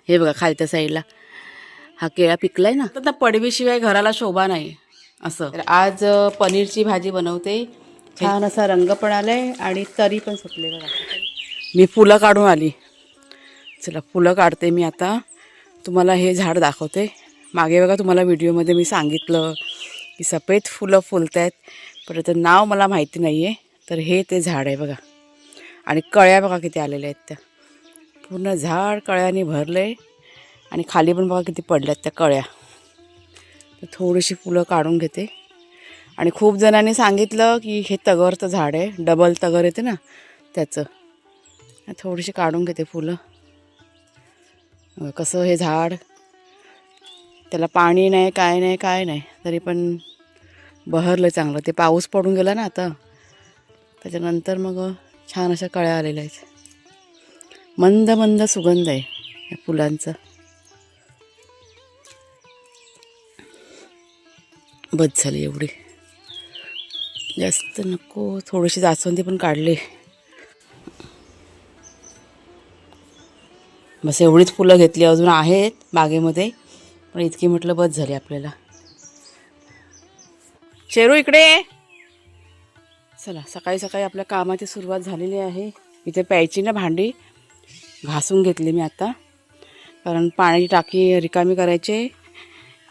हे बघा खालच्या साईडला हा केळा पिकलाय ना, तर पडवीशिवाय घराला शोभा नाही असं. तर आज पनीरची भाजी बनवते. छान असा रंग पण आलाय आणि तरी पण सुटले बघा. मी फुलं काढून आली. चला फुलं काढते मी आता. तुम्हाला हे झाड दाखवते. मागे बघा तुम्हाला व्हिडिओमध्ये मी सांगितलं की सफेद फुलं फुलत आहेत, पण त्याचं नाव मला माहिती नाही आहे. तर हे ते झाड आहे बघा. आणि कळ्या बघा किती आलेल्या आहेत त्या. पूर्ण झाड कळ्याने भरलं आहे. आणि खाली पण बघा किती पडल्यात त्या कळ्या. तर थोडीशी फुलं काढून घेते. आणि खूप जणांनी सांगितलं की हे तगरचं झाड आहे, डबल तगर येते ना त्याचं. थोडीशी काढून घेते फुलं. कसं हे झाड, त्याला पाणी नाही काय नाही काय नाही, तरी पण बहरलं चांगलं. ते पाऊस पडून गेला ना आता, त्याच्यानंतर मग छान अशा कळ्या आलेल्या आहेत. मंद मंद सुगंध आहे या फुलांचा. बस झाली एवढी, जास्त नको. थोडीशी जास्वंदी पण काढली. बस एवढीच फुलं घेतली, अजून आहेत बागेमध्ये, पण इतकी म्हटलं बस झाली आपल्याला. शेरू इकडे. चला सकाळी सकाळी आपल्या कामाची सुरुवात झालेली आहे. इथे प्यायची ना भांडी घासून घेतली मी आता, कारण पाण्याची टाकी रिकामी करायची,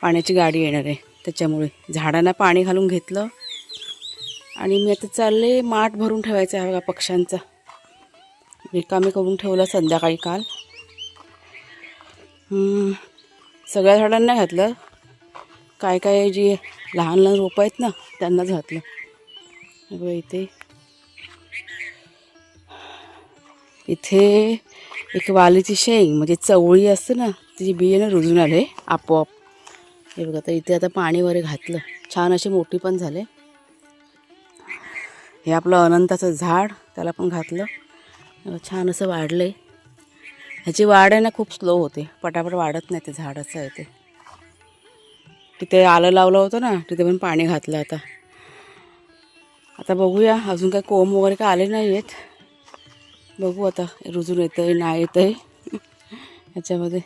पाण्याची गाडी येणार आहे. त्याच्यामुळे झाडांना पाणी घालून घेतलं. आणि मी आता चालले माठ भरून ठेवायचं आहे बघा पक्ष्यांचा. रिकामी करून ठेवला संध्याकाळी काल. सगळ्या झाडांना घातलं, काय काय जी लहान लहान रोपं आहेत ना त्यांनाच घातलं. बघा इथे एक वालीची शेंग म्हणजे चवळी असते ना, तिची बियाणं रुजून आले आपोआप. हे बघा तर इथे आता पाणी वगैरे घातलं, छान अशी मोठी पण झाले. हे आपलं अनंताचं झाड, त्याला पण घातलं, छान असं वाढलं आहे. ह्याची वाढ आहे ना खूप स्लो होते, पटापट वाढत नाही ते झाड. असं आहे ते. तिथे आलं लावलं होतं ना, तिथे पण पाणी घातलं आता. आता बघूया, अजून काय कोंब वगैरे काय आले नाही आहेत. बघू आता रुजून येतं आहे नाही येतं आहे ह्याच्यामध्ये.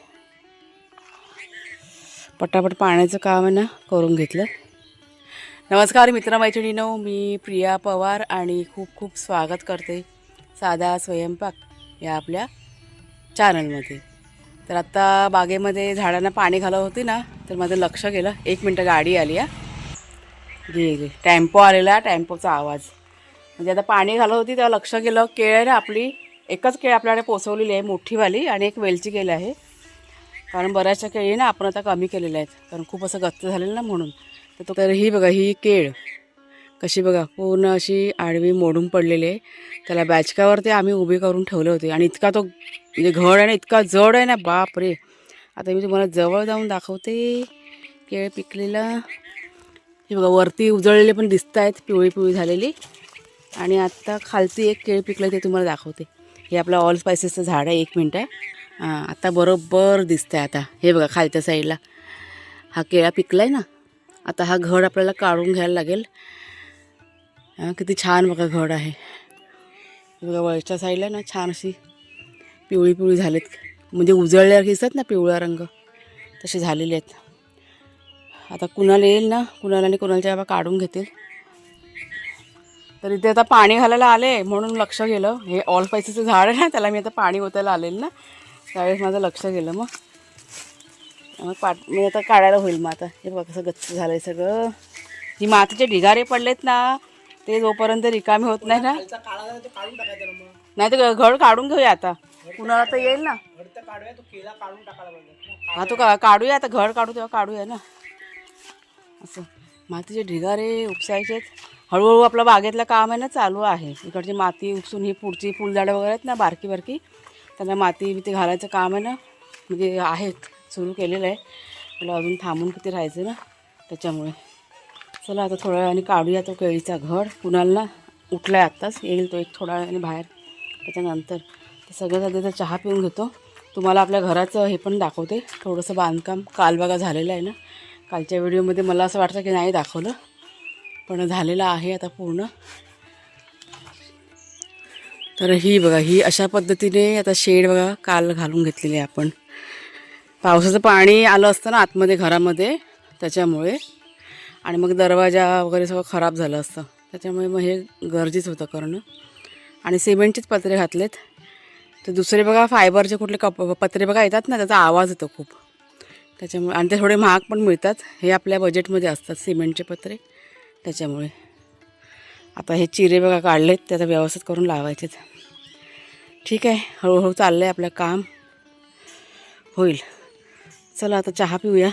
पटापट पाण्याचं काम आहे ना करून घेतलं. नमस्कार मित्रमैत्रिणींनो, मी प्रिया पवार आणि खूप खूप स्वागत करते साधा स्वयंपाक या आपल्या चॅनलमध्ये. तर आत्ता बागेमध्ये झाडांना पाणी घालत होती ना, तर माझं लक्ष गेलं. 1 मिनटं गाडी आली हा, गेली. टॅम्पो आलेला, टॅम्पोचा आवाज. म्हणजे आता पाणी घालत होती तेव्हा लक्ष गेलं. केळ आहे ना आपली, एकच केळ आपल्याकडे पोचवलेली आहे मोठीवाली, आणि एक वेलची केळ आहे. कारण बऱ्याचशा केळी ना आपण आता कमी केलेल्या आहेत, कारण खूप असं गच्च झालेलं ना म्हणून. तर ही बघा, ही केळ कशी बघा पूर्ण अशी आडवी मोडून पडलेली आहे. त्याला बॅचकावरती आम्ही उभी करून ठेवले होते. आणि इतका तो म्हणजे घड आहे ना, इतका जड आहे ना, बाप रे. आता मी तुम्हाला जवळ जाऊन दाखवते केळ पिकलेला. हे बघा वरती उजळलेले पण दिसत आहेत, पिवळी पिवळी झालेली. आणि आत्ता खालती एक केळ पिकलं ते तुम्हाला दाखवते. हे आपलं ऑल स्पायसेसचं झाड आहे. 1 मिनटं आहे. आता बरोबर दिसतं आहे. आता हे बघा खालच्या साईडला हा केळा पिकला आहे ना. आता हा घड आपल्याला काढून घ्यायला लागेल. किती छान बघा घड आहे. बघा वरच्या साईडला ना छान अशी पिवळी पिवळी झालेत, म्हणजे उजळल्यावर दिसतात ना पिवळा रंग, तसे झालेले आहेत. आता कुणाला येईल ना, कुणाला आणि कुणालच्या बाबा काढून घेतील. तर इथे आता पाणी घालायला आले म्हणून लक्ष गेलं. हे ऑल स्पायसीचं झाड आहे ना, त्याला मी आता पाणी ओतायला आलेलं ना, त्यावेळेस माझं लक्ष गेलं. मग मी आता काढायला होईल. मग आता हे बघा कसं गच्च झालं आहे सगळं. ही मातीचे ढिगारे पडलेत ना, ते जोपर्यंत रिकामी होत नाही ना, नाही तर घड काढून घेऊया. आता कुणाला तर येईल ना, हा तो काढूया. आता घड काढू तेव्हा काढूया ना. असं मातीचे ढिगारे उपसायचे. हळूहळू आपलं बागेतलं काम आहे ना चालू आहे. इकडची माती उपसून ही पुढची फुलझाडं वगैरे आहेत ना बारकी बारकी, त्यांना माती बिती घालायचं काम आहे ना, म्हणजे आहे सुरू केलेलं आहे. मला अजून थांबून किती राहायचं ना, त्याच्यामुळे. चला आता थोड्या वेळाने काढूया तो केळीचा घड. कुणाला उठला आहे आत्ताच, येईल तो एक थोड्या वेळाने बाहेर. त्याच्यानंतर तर सगळ्यात आधी तर चहा पिऊन घेतो. तुम्हाला आपल्या घराचं हे पण दाखवते, थोडंसं बांधकाम काल बघा झालेलं आहे ना. कालच्या व्हिडिओमध्ये मला असं वाटतं की नाही दाखवलं, पण झालेलं आहे आता पूर्ण. तर ही बघा, ही अशा पद्धतीने आता शेड बघा काल घालून घेतलेली आहे आपण. पावसाचं पाणी आलं असतं ना आतमध्ये घरामध्ये, त्याच्यामुळे. आणि मग दरवाजा वगैरे सगळं खराब झालं असतं, त्याच्यामुळे मग हे गरजेचं होतं करणं. आणि सिमेंटचेच पत्रे घातलेत. तर दुसरे बघा फायबरचे कुठले पत्रे बघा येतात ना, त्याचा आवाज येतो खूप, त्याच्यामुळे. आणि ते थोडे महाग पण मिळतात, हे आपल्या बजेटमध्ये असतात सिमेंटचे पत्रे, त्याच्यामुळे. आता हे चिरे बघा काढलेत, त्याचा व्यवस्थित करून लावायचेत. ठीक आहे, हळूहळू चाललं आहे आपलं काम, होईल. चला आता चहा पिऊया.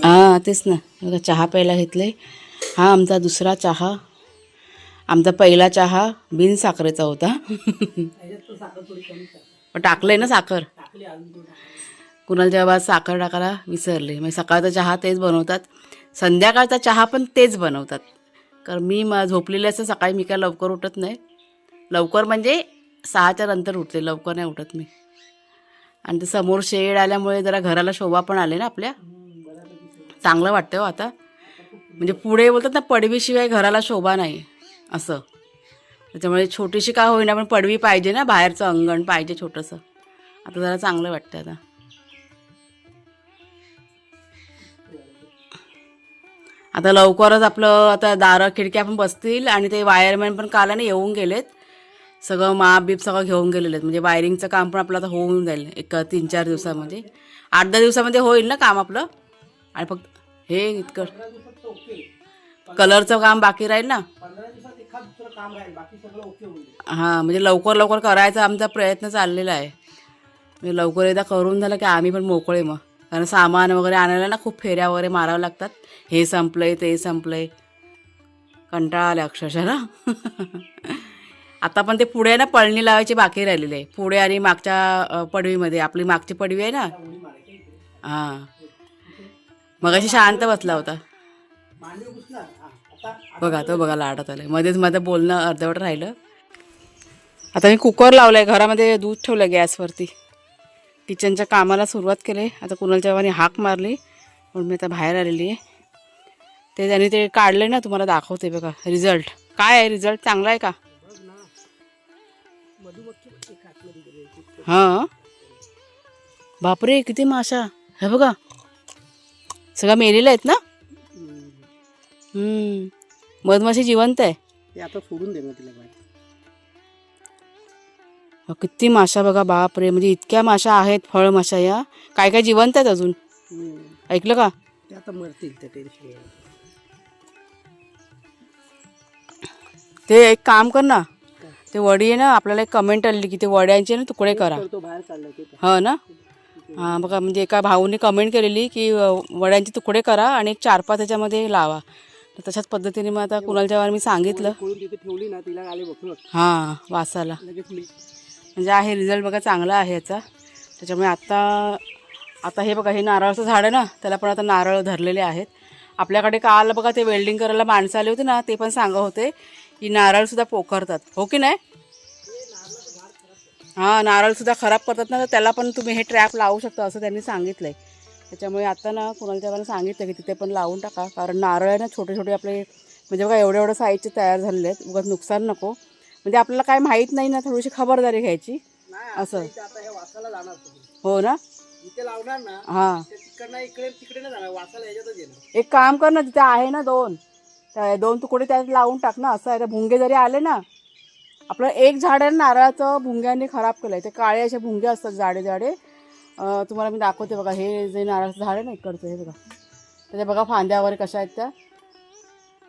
हां तेच ना, बघा चहा प्यायला घेतले. हा आमचा दुसरा चहा. आमचा पहिला चहा बिन साखरेचा होता. पण टाकलंय ना साखर. कुणाला जेव्हा साखर टाकायला विसरले, म्हणजे सकाळचा चहा तेच बनवतात, संध्याकाळचा चहा पण तेच बनवतात. कारण मी झोपलेले असते सकाळी, मी काय लवकर उठत नाही. लवकर म्हणजे 6च्या नंतर उठते, लवकर नाही उठत मी. आणि ते समोर शेड आल्यामुळे जरा घराला शोभा पण आले ना आपल्या, चांगलं वाटतं हो आता. म्हणजे पुढे बोलतात ना, पडवीशिवाय घराला शोभा नाही असं. त्याच्यामुळे छोटीशी का होईना पण पडवी पाहिजे ना, बाहेरचं अंगण पाहिजे छोटंसं. आता जरा चांगलं वाटतं आता. आता लवकरच आपलं आता दारं खिडक्या पण बसतील. आणि ते वायरमॅन पण कालाने येऊन गेलेत, सगळं माप बीप सगळं घेऊन गेलेले आहेत. म्हणजे वायरिंगचं काम पण आपलं आता होऊन जाईल एक 3-4 दिवसामध्ये, 8-10 दिवसामध्ये होईल ना काम आपलं. आणि फक्त हे इतकं कलरचं काम बाकी राहील ना. हां म्हणजे लवकर लवकर करायचा आमचा प्रयत्न चाललेला आहे. म्हणजे लवकर एकदा करून झालं की आम्ही पण मोकळे मग. कारण सामान वगैरे आणायला ना खूप फेऱ्या वगैरे मारावं लागतात. हे संपलंय ते संपलंय, कंटाळा आला अक्षरशः ना. आता पण ते पुढे ना पळणी लावायची बाकी राहिलेली आहे, पुढे आणि मागच्या पडवीमध्ये. आपली मागची पडवी आहे ना, हां मगाशी शांत बसला होता बघा, तो बघा लाडत आलाय. मध्येच माझं बोलणं अर्धवट राहिलं. आता मी कुकर लावलाय, घरामध्ये दूध ठेवलं गॅसवरती. किचनच्या कामाला सुरुवात केली. आता कुणालच्या जेव्हा हाक मारली म्हणून मी आता बाहेर आलेली आहे. ते त्यांनी ते काढले ना, तुम्हाला दाखवते बघा रिझल्ट. काय आहे रिझल्ट, चांगला आहे का? हां बापरे, किती माशा, हे बघा सगळ्या मेलेल्या आहेत ना. मधमाशी जिवंत आहे. आता सोडून दे तिला बाहेर. किती माशा बघा, बापरे. म्हणजे इतक्या माशा आहेत, फळ माशा या. काय काय जिवंत आहेत अजून, ऐकलं का? ते आता मरतील, त्या टेन्शन. ते एक काम कर ना, ते वडी आहे ना, आपल्याला एक कमेंट आली की ते वड्यांचे ना तुकडे करा. हो ना. हां बघा, म्हणजे एका भाऊने कमेंट केलेली की वड्यांचे तुकडे करा आणि एक 4-5 त्याच्यामध्ये लावा. तर तशाच पद्धतीने मग आता कुणालच्या वेळी मी सांगितलं. हां वासाला म्हणजे आहे रिझल्ट बघा, चांगला आहे याचा. त्याच्यामुळे आता हे बघा, हे नारळाचं झाड आहे ना, त्याला पण आता नारळ धरलेले आहेत. आपल्याकडे काल बघा ते वेल्डिंग करायला माणसं आले होते ना, ते पण सांगत होते की नारळसुद्धा पोखरतात, हो की नाही. हां नारळसुद्धा खराब करतात ना, तर त्याला पण तुम्ही हे ट्रॅप लावू शकता असं त्यांनी सांगितलं आहे. त्याच्यामुळे आता ना कुणालच्या वेळेला सांगितलं की तिथे पण लावून टाका. कारण नारळ आहे ना छोटे छोटे आपले, म्हणजे बघा एवढे साईजचे तयार झालेले आहेत, उगाच नुकसान नको. म्हणजे आपल्याला काय माहीत नाही ना, थोडीशी खबरदारी घ्यायची असं. हो ना. हां एक काम कर ना, तिथे आहे ना 2 तुकडे त्यात लावून टाक ना, असं आहे. तर भुंगे जरी आले ना, आपलं एक झाड आहे नारळाचं भुंग्यांनी खराब केलं आहे. ते काळे असे भुंगे असतात जाडे जाडे. तुम्हाला मी दाखवते बघा, हे जे नारळाचं झाड आहे ना इकडचं, हे बघा त्याच्या बघा फांद्या वगैरे कशा आहेत त्या.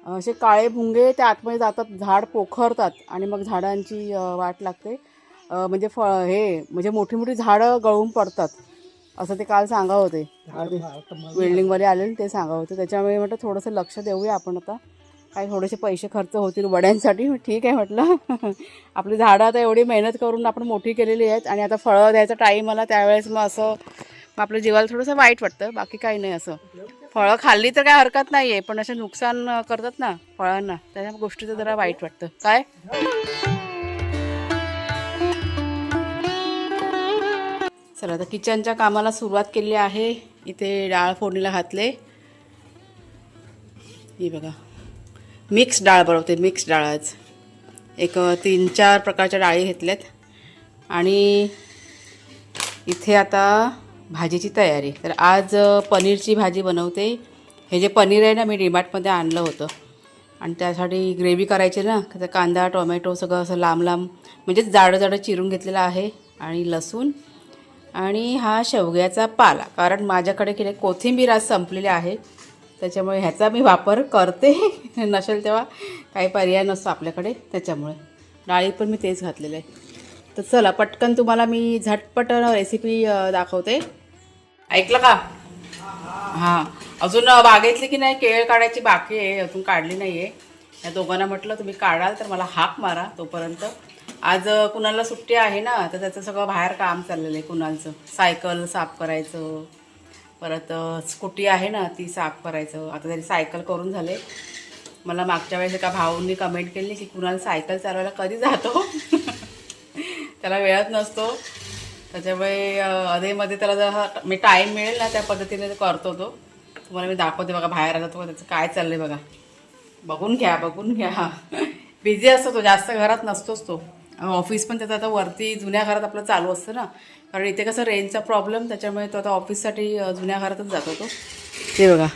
असे काळे भुंगे ते आतमध्ये जातात, झाड पोखरतात आणि मग झाडांची वाट लागते. म्हणजे हे म्हणजे मोठी मोठी झाडं गळून पडतात असं ते काल सांगा होते. वेल्डिंगवाले आले ते सांगा होते. त्याच्यामुळे म्हटलं थोडंसं लक्ष देऊया आपण. आता काही थोडेसे पैसे खर्च होतील वड्यांसाठी, ठीक आहे म्हटलं. आपली झाडं आता एवढी मेहनत करून आपण मोठी केलेली आहेत आणि आता फळं द्यायचा टाईम आला त्यावेळेस मग असं आपल्या जीवाला थोडंसं वाईट वाटतं, बाकी काही नाही. असं फळं खाल्ली तर काय हरकत नाही आहे, पण असे नुकसान करतात ना फळांना, त्या गोष्टीचं जरा वाईट वाटतं. काय चला आता किचनच्या कामाला सुरुवात केली आहे. इथे डाळ फोडणीला घातले, ही बघा मिक्स डाळ बनवते. मिक्स डाळ आज एक 3-4 प्रकारच्या डाळी घेतल्यात आणि इथे आता भाजीची तयारी. तर आज पनीरची भाजी बनवते. हे जे पनीर आहे ना मी डीमार्टमध्ये आणलं होतं आणि त्यासाठी ग्रेव्ही करायची ना, तर कांदा टोमॅटो सगळं असं लांब लांब म्हणजे जाडं जाडं चिरून घेतलेलं आहे आणि लसूण आणि हा शेवग्याचा पाला. कारण माझ्याकडे की नाही कोथिंबीर आज संपलेली आहे, त्याच्यामुळे ह्याचा मी वापर करते. नसेल तेव्हा काही पर्याय नसतो आपल्याकडे, त्याच्यामुळे डाळीत पण मी तेच घातलेलं आहे. तर चला पटकन तुम्हाला मी झटपट रेसिपी दाखवते. ऐकलं का? हां, अजून बागेतली की नाही केळ काढायची बाकी आहे, अजून काढली नाही आहे. या दोघांना म्हटलं तुम्ही काढाल तर मला हाक मारा तोपर्यंत. आज कुणाला सुट्टी आहे ना, तर त्याचं सगळं बाहेर काम चाललेलं आहे. कुणालचं सायकल साफ करायचं, परत स्कूटी आहे ना ती साफ करायचं. आता तरी सायकल करून झाले. मला मागच्या वेळेस एका भाऊंनी कमेंट केली की कुणाल सायकल चालवायला कधी जातो. त्याला वेळच नसतो, त्याच्यामुळे अधेमध्ये त्याला जर मी टाईम मिळेल ना त्या पद्धतीने करतो तो. तुम्हाला मी दाखवते बघा बाहेर आता तो त्याचं काय चाललं आहे बघा. बघून घ्या. बिझी असतो तो, जास्त घरात नसतोच तो. ऑफिस पण त्याचं आता वरती जुन्या घरात आपलं चालू असतं ना, कारण इथे कसं रेंजचा प्रॉब्लेम, त्याच्यामुळे तो आता ऑफिससाठी जुन्या घरातच जातो तो. ते बघा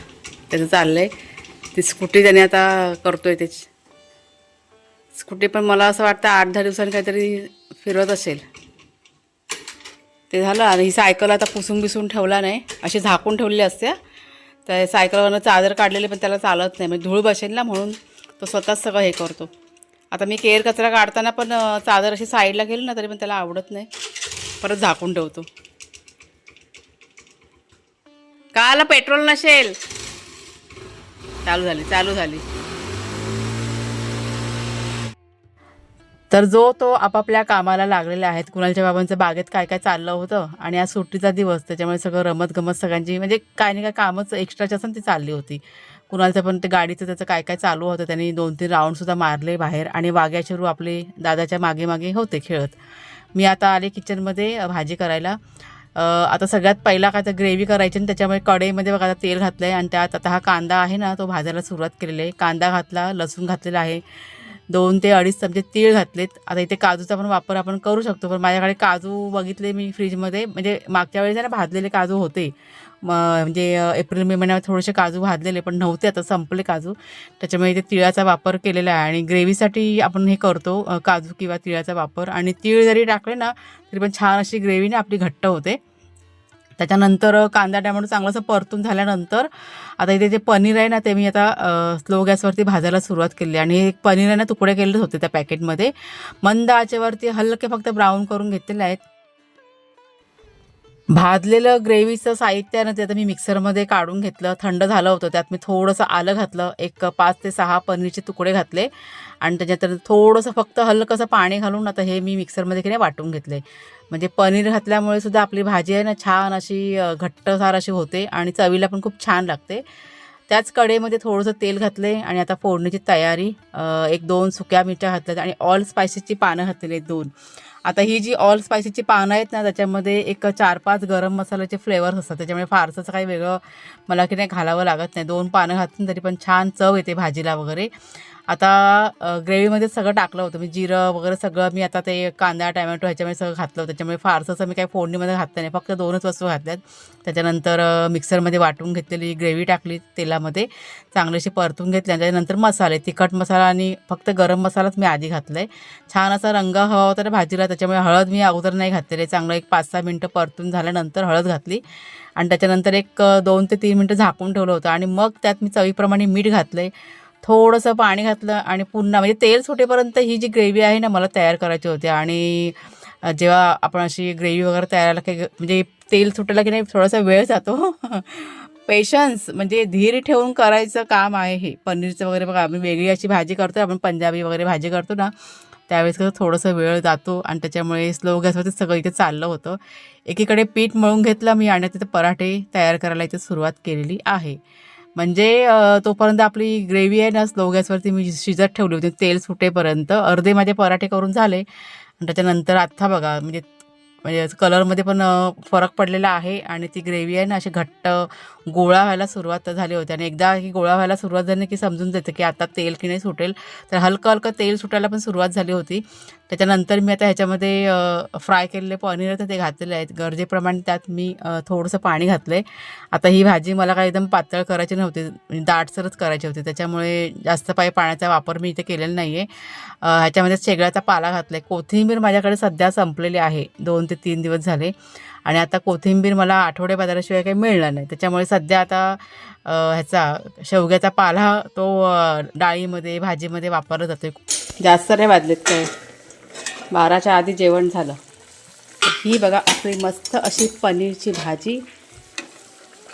त्याचं चाललं आहे. ती स्कूटी त्याने आता करतोय. त्याची स्कूटी पण मला असं वाटतं 8-10 दिवसांनी काहीतरी फिरवत असेल. ते झालं. आणि ही सायकल आता पुसून बिसून ठेवला नाही, अशी झाकून ठेवलेली असते. त्या सायकलवरनं चादर काढलेले पण त्याला चालत नाही, म्हणजे धूळ बसेल ना म्हणून तो स्वतःच सगळं हे करतो. आता मी केर कचरा काढताना पण चादर अशी साईडला गेली ना तरी पण त्याला आवडत नाही, परत झाकून ठेवतो. काला पेट्रोल नसेल. चालू झाली. तर जो तो आपापल्या कामाला लागलेले आहेत. कुणालच्या बाबांचं बागेत काय काय चाललं होतं आणि आज सुट्टीचा दिवस, त्याच्यामुळे सगळं रमत गमत सगळ्यांची म्हणजे काय नाही काय कामच एक्स्ट्राची असं ती चालली होती. कुणालचं पण ते गाडीचं त्याचं काय काय चालू होतं. त्यांनी 2-3 राऊंडसुद्धा मारले बाहेर आणि वाघ्याचे रू आपले दादाच्या मागे मागे होते खेळत. मी आता आले किचनमध्ये भाजी करायला. आता सगळ्यात पहिला काय तर ग्रेव्ही करायची आणि त्याच्यामुळे कढईमध्ये बघा आता तेल घातलं आहे आणि त्यात आता हा कांदा आहे ना तो भाजायला सुरुवात केलेली आहे. कांदा घातला, लसूण घातलेला आहे, 2 ते 2.5 चमचे तीळ घातलेत. आता इथे काजूचा पण वापर आपण करू शकतो, पण माझ्याकडे काजू बघितले मी फ्रीजमध्ये, म्हणजे मागच्या वेळेस ना भाजलेले काजू होते. म्हणजे एप्रिल मे महिन्यात थोडेसे काजू भाजलेले पण नव्हते, आता संपले काजू, त्याच्यामुळे इथे तिळाचा वापर केलेला आहे. आणि ग्रेव्हीसाठी आपण हे करतो काजू किंवा तिळाचा वापर. आणि तीळ जरी टाकले ना तरी पण छान अशी ग्रेव्ही ना आपली घट्ट होते. त्याच्यानंतर कांदा टॅमॅटो चांगलं असं परतून झाल्यानंतर आता इथे जे पनीर आहे ना ते मी आता स्लो गॅसवरती भाजायला सुरुवात केली. आणि हे पनीर आहे ना तुकडे केलेले होते त्या पॅकेटमध्ये, मंद आचेवरती हलके फक्त ब्राऊन करून घेतलेले आहेत. भाजलेलं ग्रेव्हीचं साहित्य ना ते आता मी मिक्सरमध्ये काढून घेतलं. थंड झालं होतं, त्यात मी थोडंसं आलं घातलं, एक 5 ते 6 पनीरचे तुकडे घातले आणि त्याच्यात थोडंसं फक्त हलकंसं पाणी घालून आता हे मी मिक्सरमध्ये की नाही वाटून घेतले. म्हणजे पनीर घातल्यामुळे सुद्धा आपली भाजी आहे ना छान अशी घट्टसार अशी होते आणि चवीला पण खूप छान लागते. त्याच कढईमध्ये थोडंसं तेल घातले आणि आता फोडणीची तयारी. 1-2 सुक्या मिरच्या घातल्यात आणि ऑल स्पायसेसची पानं घातलेली आहेत 2. आता ही जी ऑल स्पायसीची पानं आहेत ना त्याच्यामध्ये एक 4-5 गरम मसाल्याचे फ्लेवर्स असतात, त्याच्यामुळे फारसं काही वेगळं मला की नाही घालावं लागत नाही. 2 पानं घातून तरी पण छान चव येते भाजीला वगैरे. आता ग्रेव्हीमध्ये सगळं टाकलं होतं मी, जिरं वगैरे सगळं मी आता ते कांदा टॅमॅटो ह्याच्यामध्ये सगळं घातलं होतं, त्याच्यामुळे फारसं मी काही फोडणीमध्ये घातलं नाही, फक्त 2च वस्तू घातल्यात. त्याच्यानंतर मिक्सरमध्ये वाटून घेतलेली ग्रेव्ही टाकली तेलामध्ये, चांगलीशी परतून घेतली. आणि त्याच्यानंतर मसाले, तिखट मसाला आणि फक्त गरम मसालाच मी आधी घातला आहे. छान असा रंग हवा होता ना भाजीला, त्याच्यामुळे हळद मी अगोदर नाही घातलेली. चांगलं एक 5-6 मिनटं परतून झाल्यानंतर हळद घातली आणि त्याच्यानंतर एक 2 ते 3 मिनटं झाकून ठेवलं होतं. आणि मग त्यात मी चवीप्रमाणे मीठ घातलं आहे, थोडंसं पाणी घातलं आणि पुन्हा म्हणजे तेल सुटेपर्यंत ही जी ग्रेव्ही आहे ना मला तयार करायची होती. आणि जेव्हा आपण अशी ग्रेव्ही वगैरे तयार काही म्हणजे तेल सुटायला की नाही थोडासा वेळ जातो. पेशन्स म्हणजे धीर ठेवून करायचं काम आहे हे. पनीरचं वगैरे बघा आम्ही वेगळी अशी भाजी करतो, आपण पंजाबी वगैरे भाजी करतो ना त्यावेळेस कसं थोडंसं वेळ जातो आणि त्याच्यामुळे स्लो गॅसवरती सगळं इथे चाललं होतं. एकीकडे पीठ मळून घेतलं मी आणि तिथे पराठे तयार करायला इथे सुरुवात केलेली आहे. म्हणजे तोपर्यंत आपली ग्रेव्ही आहे ना स्लो गॅसवरती मी शिजत ठेवली होती तेल सुटेपर्यंत. अर्धे माझे पराठे करून झाले आणि त्याच्यानंतर आत्ता बघा म्हणजे म्हणजे कलरमध्ये पण फरक पडलेला आहे आणि ती ग्रेव्ही आहे ना अशी घट्ट गोळा व्हायला सुरुवात झाली होती. आणि एकदा ही गोळा व्हायला सुरुवात झाली की समजून जातं की आता तेल की नाही सुटेल. तर हलकं हलकं तेल सुटायला पण सुरुवात झाली होती. त्याच्यानंतर मी आता ह्याच्यामध्ये फ्राय केलेले पनीर तर ते घातलेले आहेत. गरजेप्रमाणे त्यात मी थोडंसं पाणी घातलं आहे. आता ही भाजी मला काही एकदम पातळ करायची नव्हती, म्हणजे दाटसरच करायची होती. त्याच्यामुळे जास्त पाण्याचा वापर मी इथे केलेला नाही आहे. ह्याच्यामध्ये शेगळ्याचा पाला घातला आहे. कोथिंबीर माझ्याकडे सध्या संपलेली आहे, 2 ते 3 दिवस झाले. आणि आता कोथिंबीर मला आठवडे बाजाराशिवाय काही मिळणार नाही. त्याच्यामुळे सध्या आता ह्याचा शेवग्याचा पाला तो डाळीमध्ये भाजीमध्ये वापरला जातो. जास्त नाही वाजलेत काय, 12च्या आधी जेवण झालं. ही बघा आपली मस्त अशी पनीरची भाजी,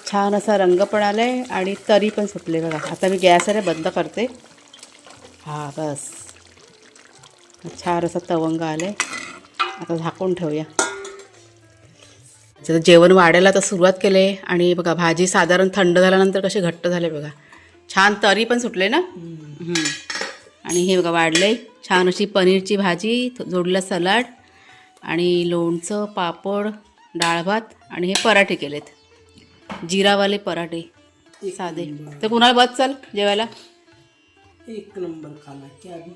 छान असा रंग पण आला आहे आणि तरी पण सुटले बघा. आता मी गॅसवर बंद करते. हां बस, छान असा तवंग आलं आहे. आता झाकून ठेवूया. जर जेवण वाढायला तर सुरुवात केले आणि बघा भाजी साधारण थंड झाल्यानंतर कशी घट्ट झाले बघा. छान तरी पण सुटले ना. आणि हे बघा वाढले छान अशी पनीरची भाजी, जोडला सलाड आणि लोणचं, पापड, डाळ भात आणि हे पराठे केलेत, जिरावाले पराठे साधे. तर कुणाला बस चल जेवायला. एक नंबर खाना क्या अभी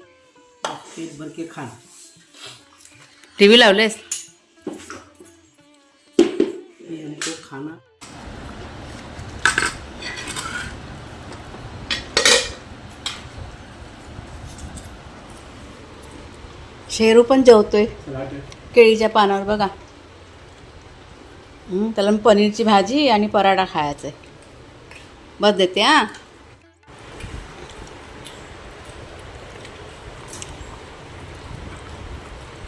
पेट भर के खाना. टी व्ही लावलेस. ये हमको खाना. शेरू पण जेवतोय सलाड केळीच्या पानावर बघा. त्याला पनीरची भाजी आणि पराठा खायचा आहे. बस देते हां.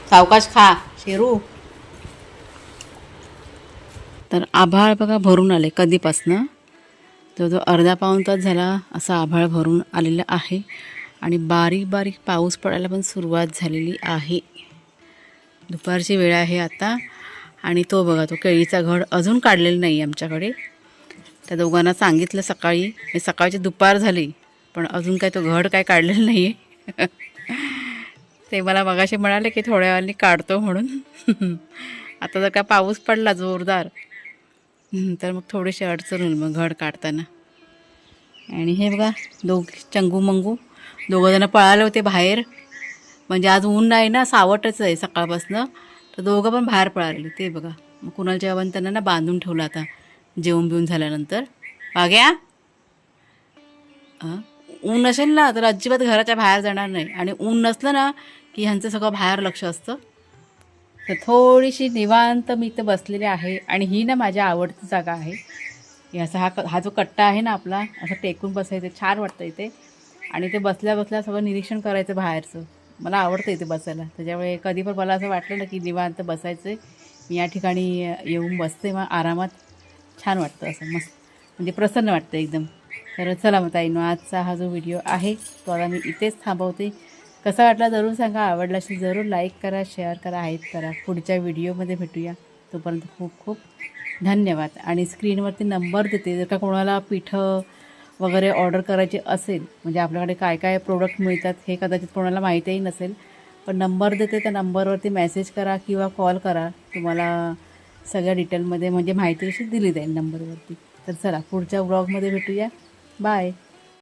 सावकाश खा शेरू. तर आभाळ बघा भरून आले कधीपासनं. तो अर्धा पाऊण तास झाला असा आभाळ भरून आलेला आहे आणि बारीक बारीक पाऊस पडायला पण सुरुवात झालेली आहे. दुपारची वेळ आहे आता. आणि तो बघा तो केळीचा घड अजून काढलेला नाही आमच्याकडे. त्या दोघांना सांगितलं सकाळी, सकाळची दुपार झाली पण अजून काय तो घड काय काढलेलं नाही आहे. ते मला मगाशी म्हणाले की थोड्या वेळाने काढतो म्हणून. आता जर का पाऊस पडला जोरदार तर मग थोडीशी अडचण होईल मग घड काढताना. आणि हे बघा चंगू मंगू दोघंजणं पळाले होते बाहेर. म्हणजे आज ऊन नाही ना, सावटच आहे सकाळपासनं. तर दोघं पण बाहेर पळाले ते बघा. मग कुणाला जेवण त्यांना ना बांधून ठेवलं आता जेवण बिवून झाल्यानंतर. वाग्या ऊन असेल ना तर अजिबात घराच्या बाहेर जाणार नाही. आणि ऊन नसलं ना की ह्यांचं सगळं बाहेर लक्ष असतं. तर थोडीशी निवांत मी इथं बसलेली आहे. आणि ही ना माझ्या आवडती जागा आहे. असा हा जो कट्टा आहे ना आपला, असं टेकून बसायचं छान वाटतं इथे. आणि ते बसल्या बसल्या सगळं निरीक्षण करायचं बाहेरचं. मला आवडतं इथे बसायला. त्याच्यामुळे कधी पण मला असं वाटलं ना की निवांत बसायचं आहे, मी या ठिकाणी येऊन बसते. मग आरामात छान वाटतं असं मस्त, म्हणजे प्रसन्न वाटतं एकदम. तर चला मग ताईनो, आजचा हा जो व्हिडिओ आहे तो आता मी इथेच थांबवते. कसा वाटला जरूर सांगा. आवडला असेल जरूर लाईक करा, शेअर करा, हाईप करा. पुढच्या व्हिडिओमध्ये भेटूया. तोपर्यंत खूप खूप धन्यवाद. आणि स्क्रीनवरती नंबर देते, जर का कोणाला पिठं वगैरे ऑर्डर करायची असेल, म्हणजे आपल्याकडे काय काय प्रोडक्ट मिळतात हे कदाचित कोणाला माहितीही नसेल, पण नंबर देते त्या नंबरवरती मेसेज करा किंवा कॉल करा. तुम्हाला सगळ्या डिटेलमध्ये म्हणजे माहिती अशी दिली जाईल नंबरवरती. तर चला पुढच्या व्लॉगमध्ये भेटूया. बाय.